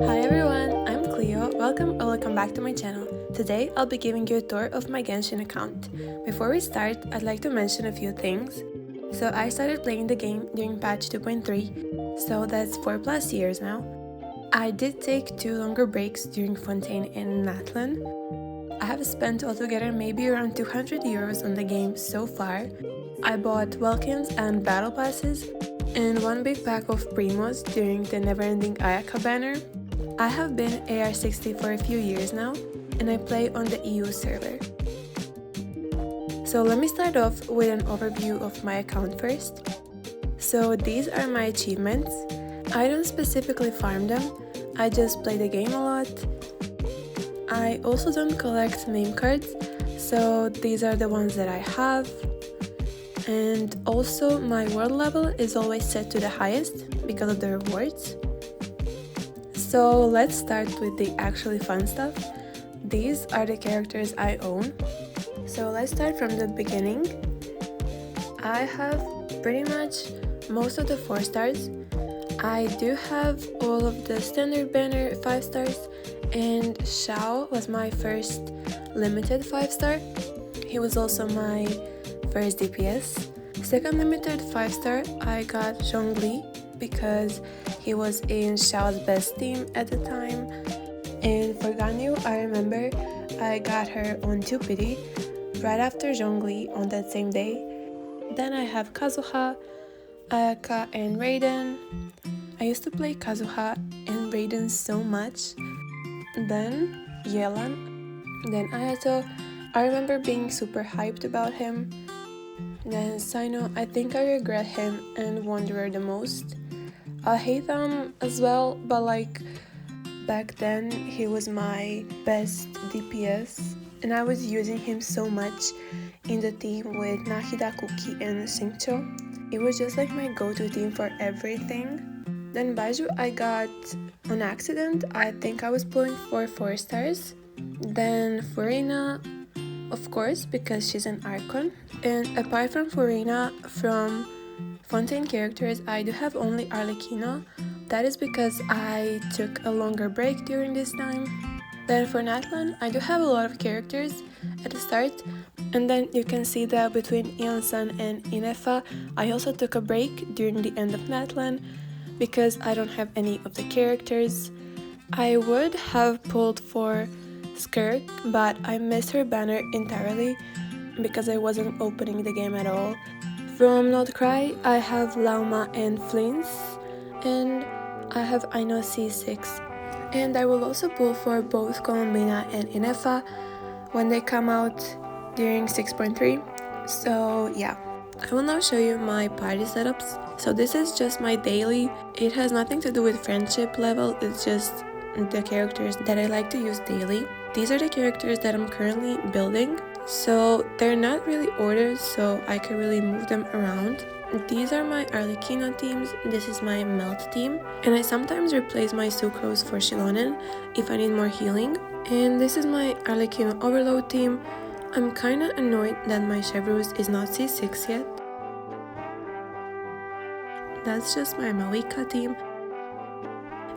Hi everyone, I'm Cleo. Welcome back to my channel. Today I'll be giving you a tour of my Genshin account. Before we start, I'd like to mention a few things. So I started playing the game during patch 2.3, so that's 4+ years now. I did take 2 longer breaks during Fontaine and Natlan. I have spent altogether maybe around 200 euros on the game so far. I bought Welkins and Battle Passes, and 1 big pack of Primos during the never-ending Ayaka banner. I have been AR60 for a few years now, and I play on the EU server. So let me start off with an overview of my account first. So these are my achievements. I don't specifically farm them, I just play the game a lot. I also don't collect name cards, so these are the ones that I have. And also my world level is always set to the highest because of the rewards. So let's start with the actually fun stuff. These are the characters I own. So let's start from the beginning. I have pretty much most of the 4 stars. I do have all of the standard banner 5 stars, and Xiao was my first limited 5-star. He was also my first DPS. Second limited 5-star, I got Zhongli because he was in Xiao's best team at the time. And for Ganyu, I remember I got her on 2 right after Zhongli on that same day. Then I have Kazuha, Ayaka, and Raiden. I used to play Kazuha and Raiden so much. Then Yelan, then Ayato. I remember being super hyped about him. Then Sino, I think I regret him and Wanderer the most. I hate them as well, but back then he was my best DPS and I was using him so much in the team with Nahida, Kuki, and Xingqiu. It was just like my go-to team for everything. Then Baiju I got on accident. I think I was pulling for 4 stars. Then Furina, of course, because she's an Archon. And apart from Furina, from Fontaine characters, I do have only Arlecchino. That is because I took a longer break during this time. Then for Natlan, I do have a lot of characters at the start. And then you can see that between Ilsan and Ineffa, I also took a break during the end of Natlan because I don't have any of the characters. I would have pulled for Skirk, but I missed her banner entirely because I wasn't opening the game at all. From Notcry, I have Lauma and Flins, and I have Aino C6. And I will also pull for both Columbina and Ineffa when they come out during 6.3. So yeah, I will now show you my party setups. So this is just my daily. It has nothing to do with friendship level, it's just the characters that I like to use daily. These are the characters that I'm currently building. So they're not really ordered, so I can really move them around. These are my Arlecchino teams, this is my Melt team, and I sometimes replace my Sucrose for Shilonen if I need more healing. And this is my Arlecchino Overload team. I'm kinda annoyed that my Chevreuse is not C6 yet. That's just my Malika team.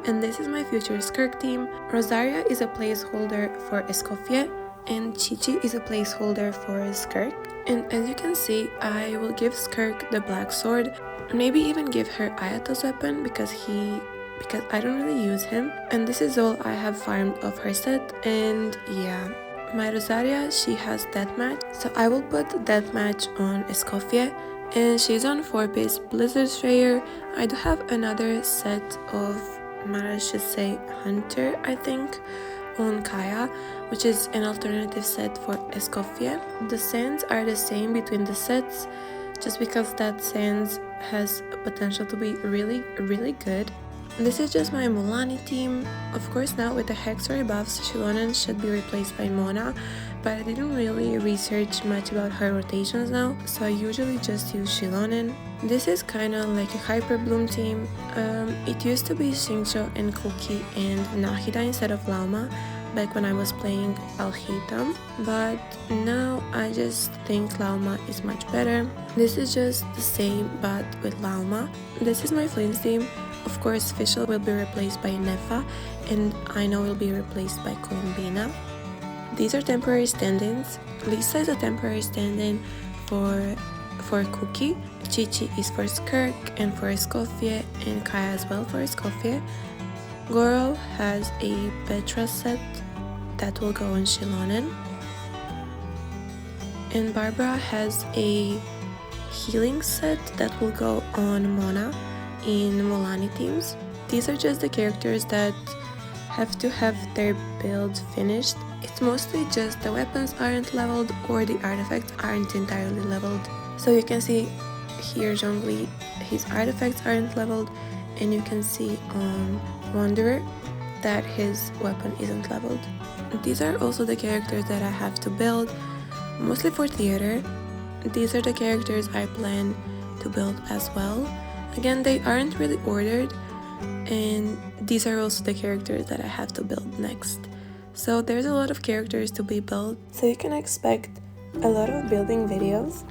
And this is my future Skirk team. Rosaria is a placeholder for Escoffier, and Chichi is a placeholder for Skirk. And as you can see, I will give Skirk the black sword, maybe even give her Ayato's weapon because I don't really use him. And this is all I have farmed of her set, and yeah. My Rosaria, she has Deathmatch, so I will put Deathmatch on Escoffier, and she's on 4-piece Blizzard Strayer. I do have another set of, I should say, Hunter, I think, on Kaya, which is an alternative set for Escoffier. The sands are the same between the sets, just because that sands has potential to be really, really good. This is just my Mulani team. Of course, now with the Hexory buffs, Shilonen should be replaced by Mona, but I didn't really research much about her rotations now, so I usually just use Shilonen. This is kinda like a Hyper Bloom team. It used to be Xingqiu and Kuki and Nahida instead of Lauma, back when I was playing Alhitam, but now I just think Lauma is much better. This is just the same but with Lauma. This is my Flint's team. Of course, Fischl will be replaced by Ineffa, and Aino will be replaced by Columbina. These are temporary stand-ins. Lisa is a temporary stand-in for Cookie. Chichi is for Skirk and for Escoffier, and Kaya as well for Escoffier. Goro has a Petra set that will go on Shilonen. And Barbara has a healing set that will go on Mona in Molani teams. These are just the characters that have to have their builds finished. It's mostly just the weapons aren't leveled or the artifacts aren't entirely leveled. So you can see here Zhongli, his artifacts aren't leveled, and you can see on Wanderer that his weapon isn't leveled. These are also the characters that I have to build, mostly for theater. These are the characters I plan to build as well. Again, they aren't really ordered, and these are also the characters that I have to build next. So there's a lot of characters to be built, so you can expect a lot of building videos.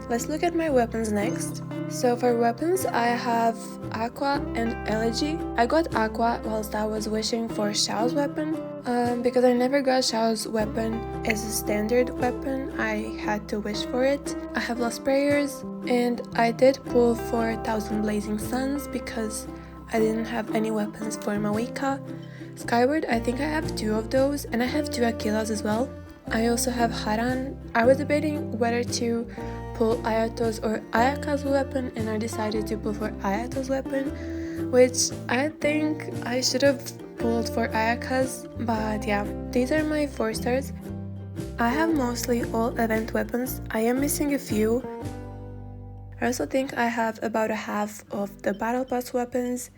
Let's look at my weapons next. So for weapons, I have Aqua and Elegy. I got Aqua whilst I was wishing for Xiao's weapon. Because I never got Xiao's weapon as a standard weapon, I had to wish for it. I have Lost Prayers, and I did pull for 1000 Blazing Suns because I didn't have any weapons for Mawika. Skyward, I think I have 2 of those, and I have 2 Aquilas as well. I also have Haran. I was debating whether to pull Ayato's or Ayaka's weapon, and I decided to pull for Ayato's weapon, which I think I should have pulled for Ayaka's, but yeah. These are my 4 stars. I have mostly all event weapons. I am missing a few. I also think I have about a half of the battle pass weapons.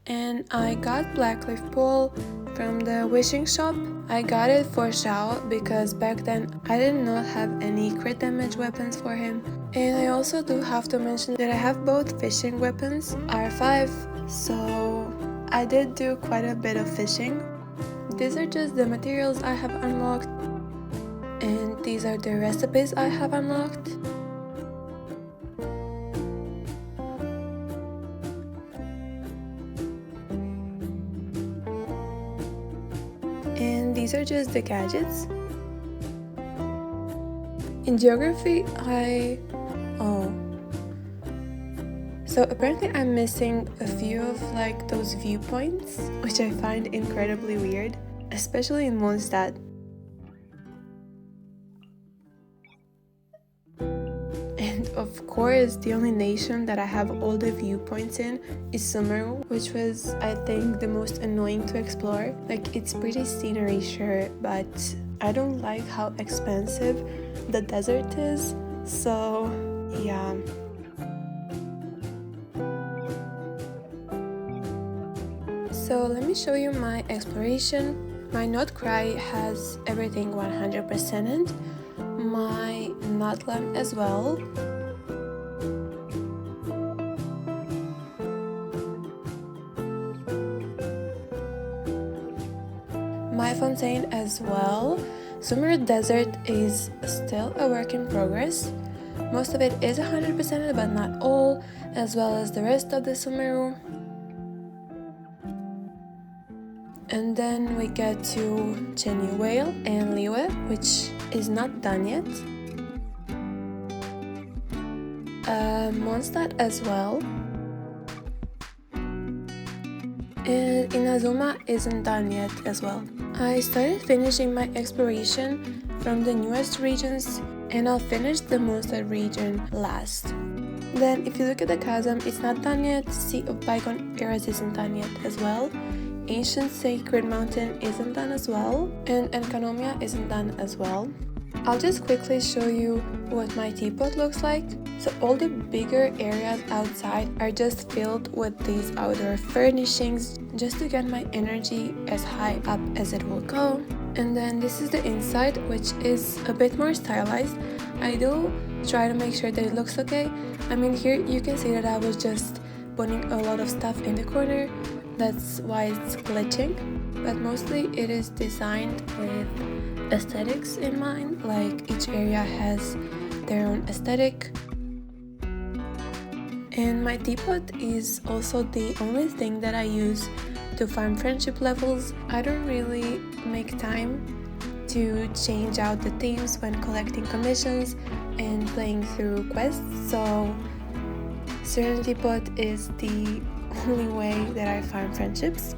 And I got Blackleaf Pole from the wishing shop. I got it for Xiao because back then I did not have any crit damage weapons for him. And I also do have to mention that I have both fishing weapons, R5, so I did do quite a bit of fishing. These are just the materials I have unlocked, and these are the recipes I have unlocked. And these are just the gadgets. In geography, so apparently I'm missing a few of like those viewpoints, which I find incredibly weird, especially in Mondstadt. And of course, the only nation that I have all the viewpoints in is Sumeru, which was, I think, the most annoying to explore. Like, it's pretty scenery, sure, but I don't like how expensive the desert is, so yeah. So let me show you my exploration. My Not Cry has everything 100%ed. My Notlam as well. My Fontaine as well. Sumeru Desert is still a work in progress. Most of it is 100%ed, but not all, as well as the rest of the Sumeru. And then we get to Chenyu Whale and Liwe, which is not done yet. Mondstadt as well. And Inazuma isn't done yet as well. I started finishing my exploration from the newest regions, and I'll finish the Mondstadt region last. Then if you look at the chasm, it's not done yet. Sea of Bygone Eras isn't done yet as well. Ancient Sacred Mountain isn't done as well, and Enkanomia isn't done as well. I'll just quickly show you what my teapot looks like. So all the bigger areas outside are just filled with these outdoor furnishings just to get my energy as high up as it will go. And then this is the inside, which is a bit more stylized. I do try to make sure that it looks okay. I mean, here you can see that I was just putting a lot of stuff in the corner. That's why it's glitching, but mostly it is designed with aesthetics in mind. Like, each area has their own aesthetic, And my teapot is also the only thing that I use to farm friendship levels. I don't really make time to change out the themes when collecting commissions and playing through quests, so certain teapot is the only way that I farm friendships.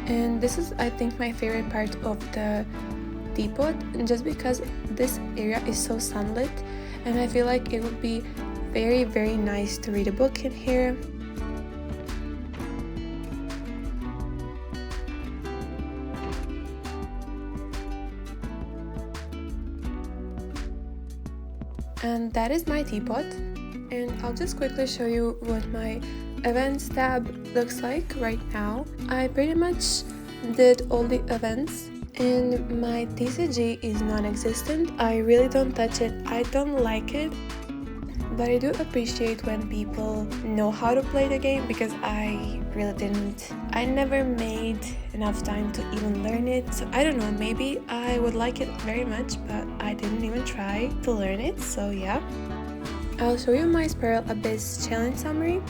And this is, I think, my favorite part of the teapot, just because this area is so sunlit and I feel like it would be very nice to read a book in here. And that is my teapot, and I'll just quickly show you what my events tab looks like right now. I pretty much did all the events, and my TCG is non-existent. I really don't touch it, I don't like it, but I do appreciate when people know how to play the game, because I really didn't. I never made enough time to even learn it, so I don't know, maybe I would like it very much, but I didn't even try to learn it, so yeah. I'll show you my Spiral Abyss challenge summary.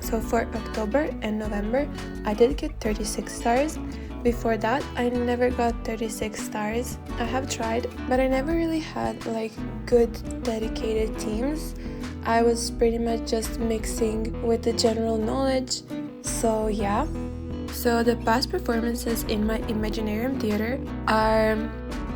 So for October and November, I did get 36 stars. Before that, I never got 36 stars. I have tried, but I never really had like good dedicated teams. I was pretty much just mixing with the general knowledge, so yeah. So the past performances in my Imaginarium theater are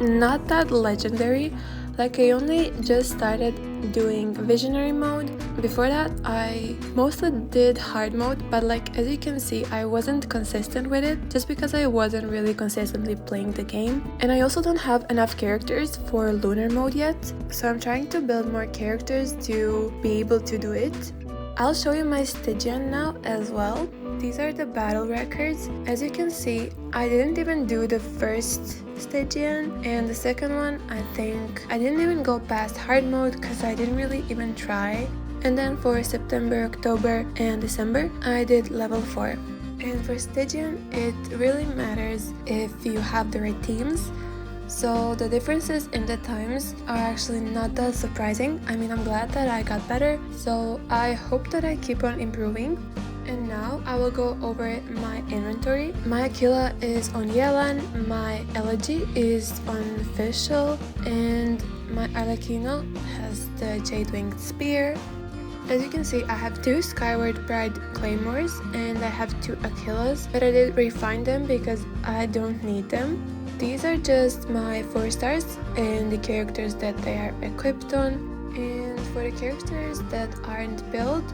not that legendary. Like, I only just started doing visionary mode. Before that, I mostly did hard mode, but like, as you can see, I wasn't consistent with it just because I wasn't really consistently playing the game. And I also don't have enough characters for lunar mode yet, so I'm trying to build more characters to be able to do it. I'll show you my Stygian now as well. These are the battle records. As you can see, I didn't even do the first Stygian, and the second one, I think I didn't even go past hard mode because I didn't really even try. And then for September, October, and December, I did level 4. And for Stygian, it really matters if you have the right teams. So the differences in the times are actually not that surprising. I mean, I'm glad that I got better, so I hope that I keep on improving. And now I will go over my inventory. My Aquila is on Yelan, my Elegy is on Fischl, and my Arlecchino has the Jade-Winged Spear. As you can see, I have 2 Skyward Pride Claymores and I have 2 Aquilas, but I did refine them because I don't need them. These are just my 4 stars and the characters that they are equipped on. And for the characters that aren't built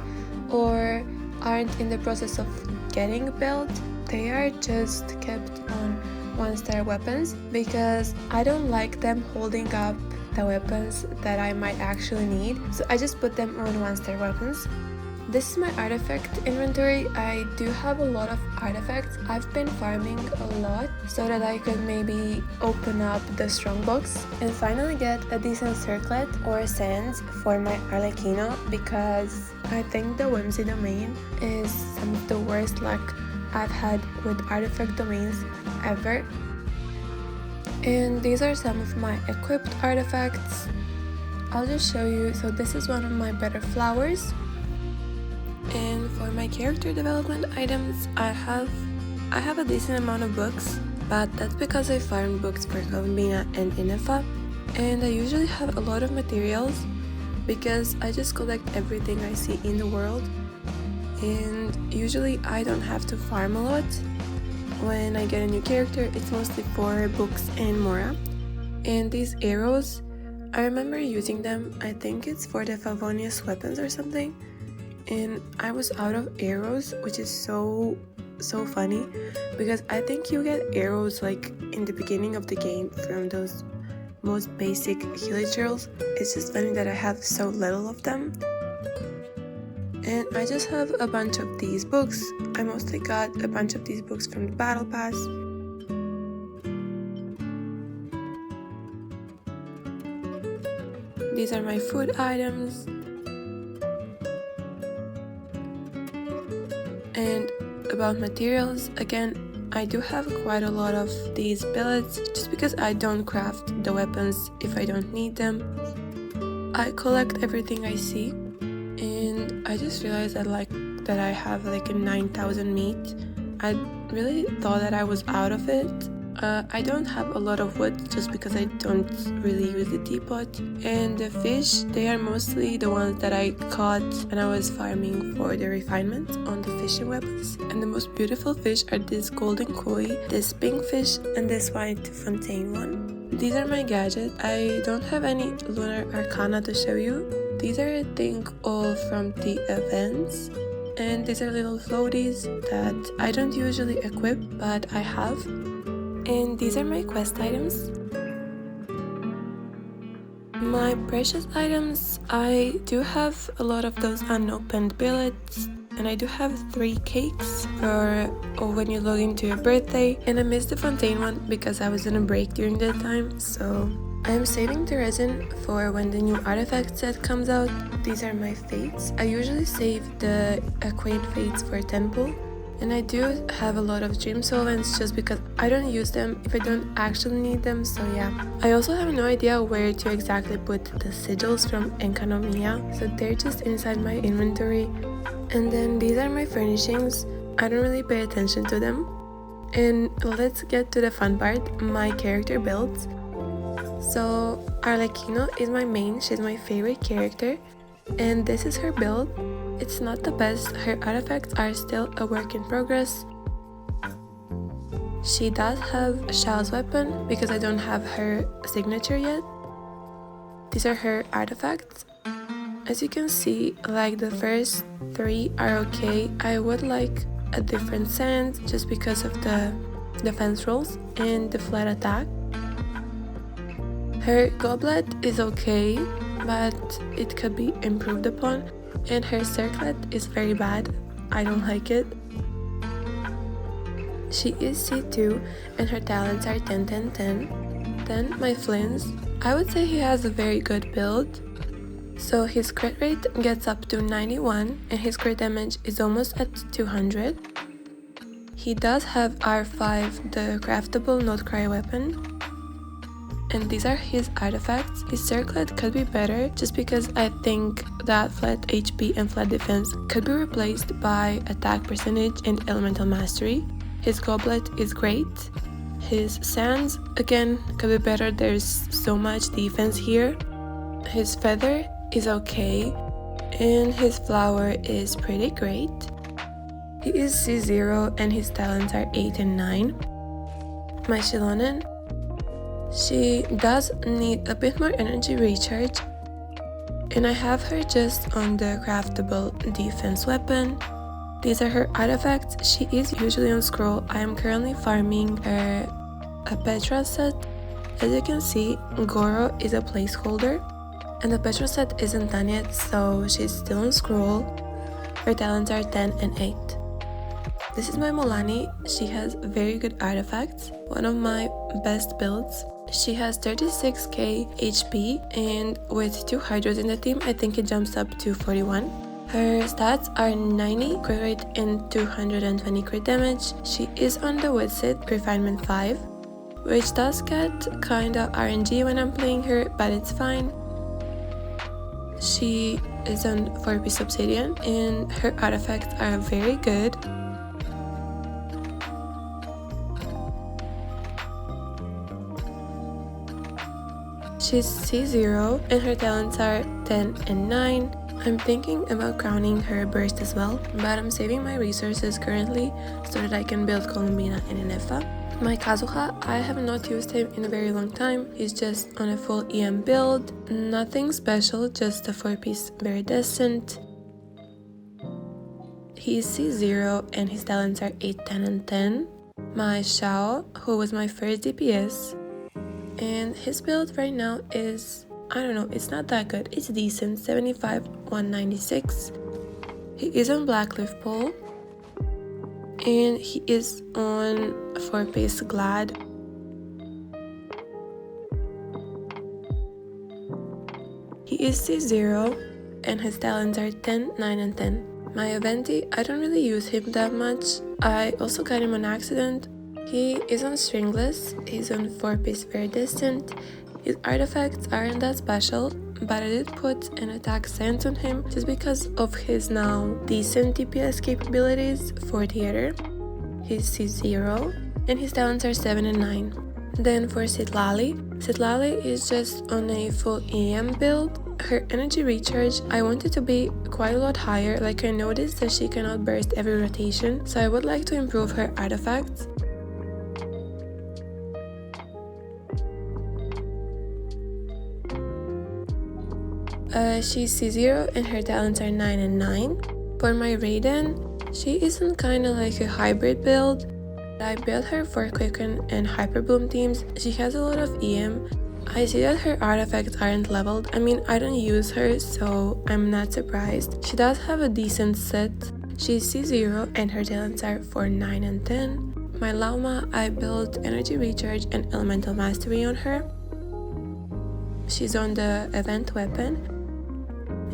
or aren't in the process of getting built, they are just kept on 1-star weapons because I don't like them holding up the weapons that I might actually need, so I just put them on 1-star weapons. This is my artifact inventory. I do have a lot of artifacts. I've been farming a lot so that I could maybe open up the strongbox and finally get a decent circlet or sands for my Arlecchino, because I think the Whimsy domain is some of the worst luck I've had with artifact domains ever. And these are some of my equipped artifacts. I'll just show you. So this is one of my better flowers. And for my character development items, I have a decent amount of books, but that's because I farmed books for Columbina and Ineffa, and I usually have a lot of materials because I just collect everything I see in the world, and usually I don't have to farm a lot. When I get a new character, it's mostly for books and Mora. And these arrows, I remember using them, I think it's for the Favonius weapons or something, and I was out of arrows, which is so funny because I think you get arrows like in the beginning of the game from those most basic hilichurls. It's just funny that I have so little of them. And I just have a bunch of these books. I mostly got a bunch of these books from the Battle Pass. These are my food items. And about materials, again, I do have quite a lot of these billets just because I don't craft the weapons if I don't need them. I collect everything I see, and I just realized that I have like a 9,000 meat. I really thought that I was out of it. I don't have a lot of wood just because I don't really use the teapot. And the fish, they are mostly the ones that I caught when I was farming for the refinement on the fishing weapons. And the most beautiful fish are this golden koi, this pink fish, and this white fontaine one. These are my gadgets. I don't have any lunar arcana to show you. These are, I think, all from the events. And these are little floaties that I don't usually equip, but I have. And these are my quest items. My precious items, I do have a lot of those unopened billets, and I do have 3 cakes for when you log into your birthday. And I missed the fontaine one because I was on a break during that time, so I am saving the resin for when the new artifact set comes out. These are my fates. I usually save the Acquaint fates for temple. And I do have a lot of dream solvents just because I don't use them if I don't actually need them, so yeah. I also have no idea where to exactly put the sigils from Enkanomiya, so they're just inside my inventory. And then these are my furnishings. I don't really pay attention to them. And let's get to the fun part, my character builds. So Arlecchino is my main, she's my favorite character, and this is her build. It's not the best, her artifacts are still a work in progress. She does have Shao's weapon because I don't have her signature yet. These are her artifacts. As you can see, like the first 3 are okay. I would like a different sand just because of the defense rolls and the flat attack. Her goblet is okay, but it could be improved upon. And her circlet is very bad. I don't like it. She is C2 and her talents are 10, 10, 10. Then my Flynn's, I would say he has a very good build. So his crit rate gets up to 91 and his crit damage is almost at 200. He does have R5, the craftable not cry weapon. And these are his artifacts. His circlet could be better just because I think that flat HP and flat defense could be replaced by attack percentage and elemental mastery. His goblet is great. His sands, again, could be better. There's so much defense here. His feather is okay. And his flower is pretty great. He is C0 and his talents are 8 and 9. My Shilonen, she does need a bit more energy recharge, and I have her just on the craftable defense weapon. These are her artifacts. She is usually on scroll. I am currently farming her a Petra set. As you can see, Goro is a placeholder, and the Petra set isn't done yet, so she's still on scroll. Her talents are 10 and 8. This is my Molani. She has very good artifacts. One of my best builds. She has 36k HP, and with 2 Hydras in the team, I think it jumps up to 41. Her stats are 90 crit rate and 220 crit damage. She is on the Witsit Refinement 5, which does get kinda RNG when I'm playing her, but it's fine. She is on 4-piece Obsidian, and her artifacts are very good. She's C0 and her talents are 10 and 9. I'm thinking about crowning her burst as well, but I'm saving my resources currently so that I can build Columbina and Ineffa. My Kazuha, I have not used him in a very long time. He's just on a full EM build. Nothing special, just a 4-piece very decent. He's C0 and his talents are 8, 10 and 10. My Shao, who was my first DPS, and his build right now is, I don't know, it's not that good. It's decent, 75, 196. He is on Black Leaf Pole, and he is on 4-piece Glad. He is C0, and his talents are 10, 9, and 10. My Aventi, I don't really use him that much. I also got him on accident. He is on Stringless, he's on 4-piece Very Distant. His artifacts aren't that special, but I did put an attack sense on him just because of his now decent DPS capabilities for theater. He's C0, and his talents are 7 and 9. Then for Citlali is just on a full EM build. Her energy recharge, I want it to be quite a lot higher. Like, I noticed that she cannot burst every rotation, so I would like to improve her artifacts. She's C0 and her talents are 9 and 9. For my Raiden, she isn't kinda like a hybrid build. I built her for Quicken and Hyper Bloom teams. She has a lot of EM. I see that her artifacts aren't leveled. I mean, I don't use her, so I'm not surprised. She does have a decent set. She's C0 and her talents are for 9 and 10. My Lauma, I built Energy Recharge and Elemental Mastery on her. She's on the event weapon,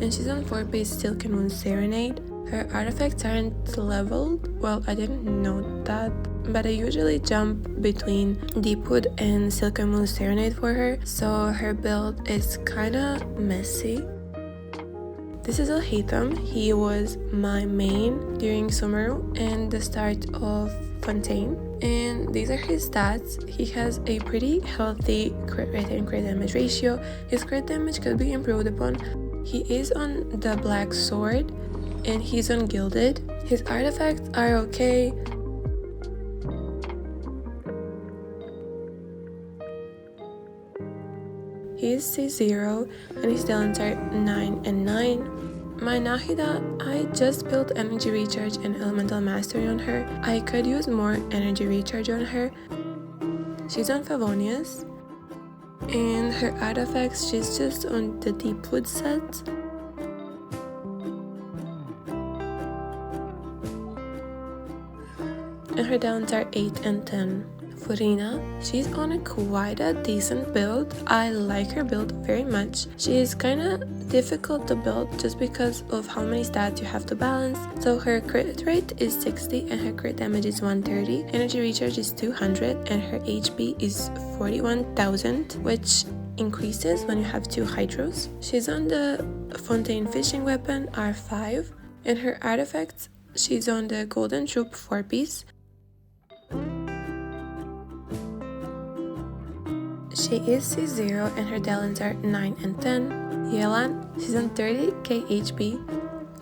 and she's on 4-piece Silk and Moon Serenade. Her artifacts aren't leveled. Well, I didn't know that, but I usually jump between Deepwood and Silk and Moon Serenade for her, so her build is kinda messy. This is Alhaitham. He was my main during Sumeru and the start of Fontaine, and these are his stats. He has a pretty healthy crit rate and crit damage ratio. His crit damage could be improved upon. He is on the Black Sword, and he's on Gilded. His artifacts are okay. He is C0 and his talents are 9 and 9. My Nahida, I just built Energy Recharge and Elemental Mastery on her. I could use more Energy Recharge on her. She's on Favonius, and her artifacts, she's just on the Deepwood set. And her talents are 8 and 10. Furina, she's on a quite a decent build. I like her build very much. She is kinda difficult to build just because of how many stats you have to balance. So her crit rate is 60 and her crit damage is 130. Energy recharge is 200 and her HP is 41,000, which increases when you have 2 hydros. She's on the Fontaine Fishing Weapon R5, and her artifacts, she's on the Golden Troop 4-piece. She is C0 and her talents are 9 and 10. Yelan, she's on 30k HP.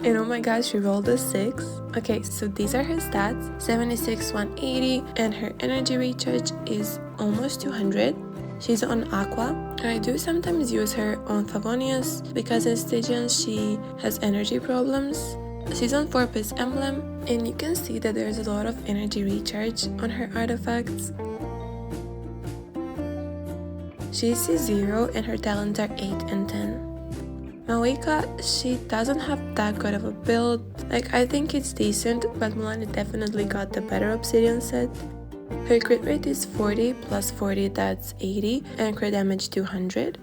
And oh my gosh, she rolled a 6. Okay, so these are her stats. 76, 180, and her energy recharge is almost 200. She's on Aqua. I do sometimes use her on Favonius because in Stygian she has energy problems. She's on 4-piece Emblem, and you can see that there's a lot of energy recharge on her artifacts. She's C0 and her talents are 8 and 10. Mawika, she doesn't have that good of a build. Like, I think it's decent, but Mulani definitely got the better Obsidian set. Her crit rate is 40 plus 40, that's 80, and crit damage 200.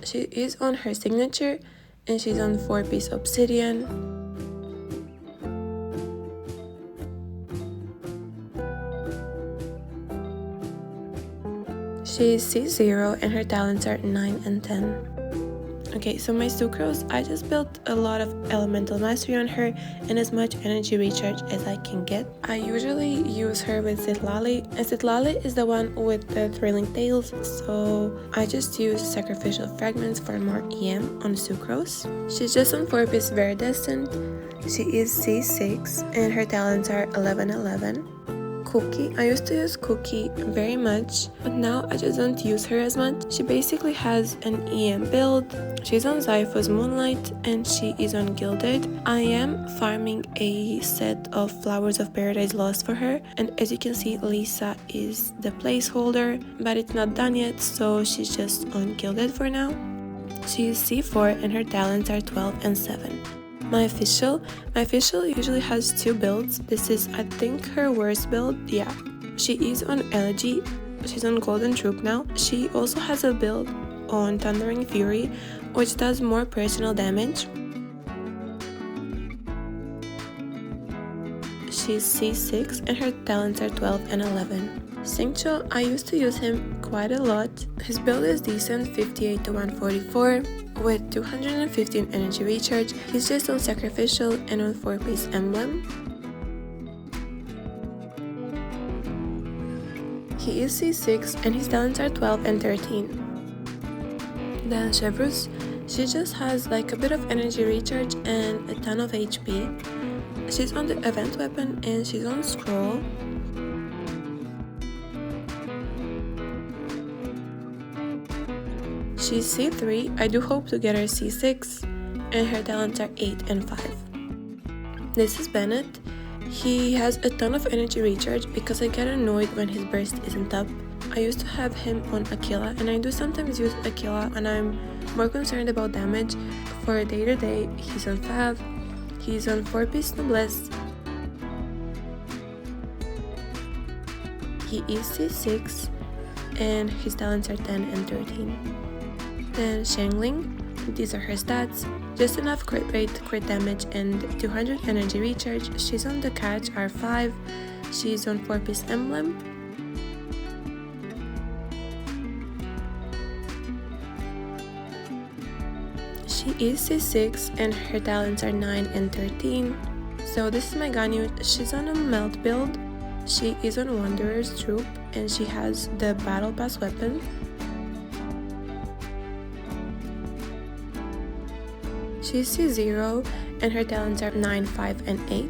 She is on her signature, and she's on 4-piece Obsidian. She is C0 and her talents are 9 and 10. Okay, so my Sucrose, I just built a lot of Elemental Mastery on her and as much energy recharge as I can get. I usually use her with Citlali, and Citlali is the one with the Thrilling Tails, so I just use Sacrificial Fragments for more EM on Sucrose. She's just on 4-piece Very Destined. She is C6 and her talents are 11-11. Cookie, I used to use Cookie very much, but now I just don't use her as much. She basically has an EM build. She's on Zypho's Moonlight and she is on Gilded. I am farming a set of Flowers of Paradise Lost for her, and as you can see, Lisa is the placeholder, but it's not done yet, so she's just on Gilded for now. She is C4 and her talents are 12 and 7. My official usually has 2 builds. This is, I think, her worst build. Yeah, she is on Elegy. She's on Golden Troop now. She also has a build on Thundering Fury, which does more personal damage. She's C6 and her talents are 12 and 11. Xingqiu, I used to use him quite a lot. His build is decent, 58 to 144 with 215 energy recharge. He's just on Sacrificial and on 4-piece emblem. He is C6 and his talents are 12 and 13. Then Chevrus, she just has like a bit of energy recharge and a ton of HP. She's on the event weapon and she's on scroll. She's C3, I do hope to get her C6, and her talents are 8 and 5. This is Bennett. He has a ton of energy recharge because I get annoyed when his burst isn't up. I used to have him on Aquila, and I do sometimes use Aquila when I'm more concerned about damage. For day-to-day, he's on Fav, he's on 4-piece Noblesse. He is C6, and his talents are 10 and 13. Then Shangling, these are her stats, just enough crit rate, crit damage, and 200 energy recharge. She's on the catch R5, she's on 4-piece emblem. She is C6 and her talents are 9 and 13. So this is my Ganyu, she's on a melt build, she is on Wanderer's Troop, and she has the Battle Pass weapon. She's C0 and her talents are 9, 5, and 8.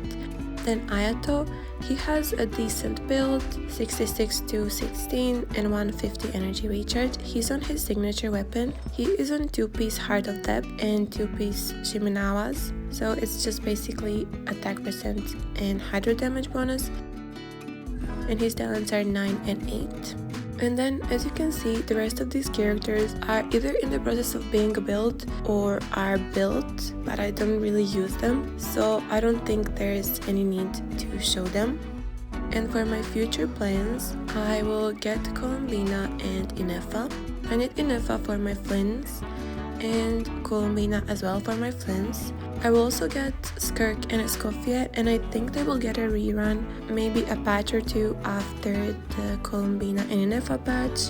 Then Ayato, he has a decent build, 66 to 16 and 150 energy recharge. He's on his signature weapon. He is on 2-piece Heart of Depth and 2-piece Shimenawas. So it's just basically attack percent and hydro damage bonus. And his talents are 9 and 8. And then, as you can see, the rest of these characters are either in the process of being built or are built, but I don't really use them, so I don't think there's any need to show them. And for my future plans, I will get Columbina and Ineffa. I need Ineffa for my Flins, and Columbina as well for my Flins. I will also get Skirk and Escoffier, and I think they will get a rerun, maybe a patch or 2 after the Columbina and Ineffa patch.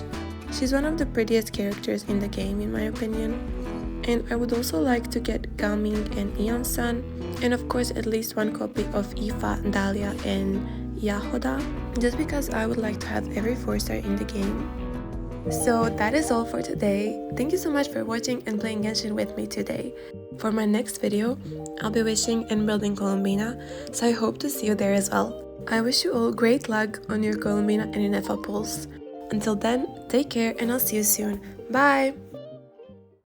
She's one of the prettiest characters in the game in my opinion. And I would also like to get Gaming and Eon-san, and of course at least 1 copy of Aoife, Dahlia and Yahoda, just because I would like to have every 4-star in the game. So that is all for today. Thank you so much for watching and playing Genshin with me today. For my next video, I'll be wishing and building Columbina, so I hope to see you there as well. I wish you all great luck on your Columbina and Ineffa pulls. Until then, take care and I'll see you soon. Bye!